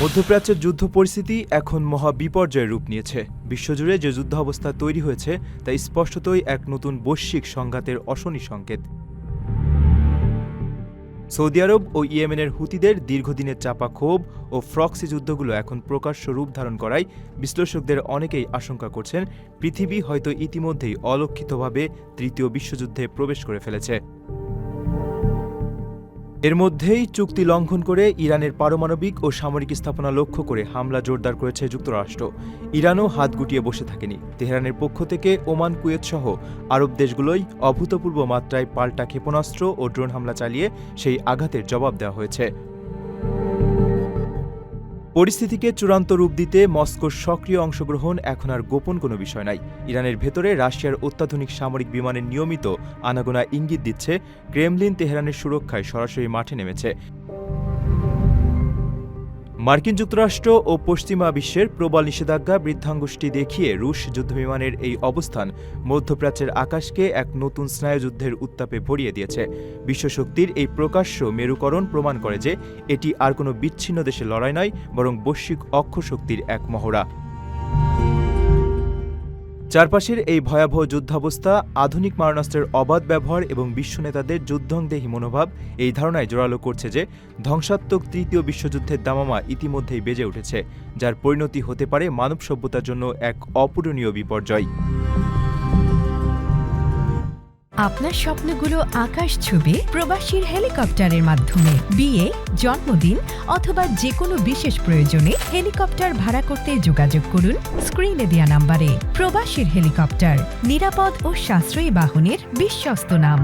মধ্যপ্রাচ্যের যুদ্ধ পরিস্থিতি এখন মহা বিপর্যয়ের রূপ নিয়েছে। বিশ্বজুড়ে যে যুদ্ধাবস্থা তৈরি হয়েছে তা স্পষ্টতই এক নতুন বৈশ্বিক সংঘাতের অশনি সংকেত। সৌদি আরব ও ইয়েমেনের হুতিদের দীর্ঘদিনের চাপা ক্ষোভ ও প্রক্সি যুদ্ধগুলো এখন প্রকাশ্য রূপ ধারণ করায় বিশ্লেষকদের অনেকেই আশঙ্কা করছেন পৃথিবী হয়তো ইতিমধ্যেই অলক্ষিতভাবে তৃতীয় বিশ্বযুদ্ধে প্রবেশ করে ফেলেছে। এর মধ্যেই চুক্তি লঙ্ঘন করে ইরানের পারমাণবিক ও সামরিক স্থাপনা লক্ষ্য করে হামলা জোরদার করেছে যুক্তরাষ্ট্র। ইরানও হাত গুটিয়ে বসে থাকেনি। তেহরানের পক্ষ থেকে ওমান, কুয়েত সহ আরব দেশগুলোই অভূতপূর্ব মাত্রায় পাল্টা ক্ষেপণাস্ত্র ও ড্রোন হামলা চালিয়ে সেই আঘাতের জবাব দেওয়া হয়েছে। পরিস্থিতিকে চূড়ান্ত রূপ দিতে মস্কোর সক্রিয় অংশগ্রহণ এখন আর গোপন কোনো বিষয় নাই। ইরানের ভেতরে রাশিয়ার অত্যাধুনিক সামরিক বিমানের নিয়মিত আনাগোনা ইঙ্গিত দিচ্ছে ক্রেমলিন তেহরানের সুরক্ষায় সরাসরি মাঠে নেমেছে। মার্কিন যুক্তরাষ্ট্র ও পশ্চিমা বিশ্বের প্রবল নিষেধাজ্ঞা বৃদ্ধাঙ্গুষ্টি দেখিয়ে রুশ যুদ্ধবিমানের এই অবস্থান মধ্যপ্রাচ্যের আকাশকে এক নতুন স্নায়ুযুদ্ধের উত্তাপে ভরিয়ে দিয়েছে। বিশ্বশক্তির এই প্রকাশ্য মেরুকরণ প্রমাণ করে যে এটি আর কোনো বিচ্ছিন্ন দেশের লড়াই নয়, বরং বৈশ্বিক অক্ষশক্তির এক মহড়া। চারপাশের এই ভয়াবহ যুদ্ধাবস্থা, আধুনিক মারণাস্ত্রের অবাধ ব্যবহার এবং বিশ্ব নেতাদের যুদ্ধংদেহী মনোভাব এই ধারণায় জোরালো করছে যে ধ্বংসাত্মক তৃতীয় বিশ্বযুদ্ধের দামামা ইতিমধ্যেই বেজে উঠেছে, যার পরিণতি হতে পারে মানব সভ্যতার জন্য এক অপূরণীয় বিপর্যয়। আপনার স্বপ্নগুলো আকাশ ছুবে প্রবাসীর হেলিকপ্টারের মাধ্যমে। বিয়ে, জন্মদিন অথবা যে কোনো বিশেষ প্রয়োজনে হেলিকপ্টার ভাড়া করতে যোগাযোগ করুন স্ক্রিনে দেয়া নাম্বারে। প্রবাসীর হেলিকপ্টার, নিরাপদ ও সাশ্রয়ী বাহনের বিশ্বস্ত নাম।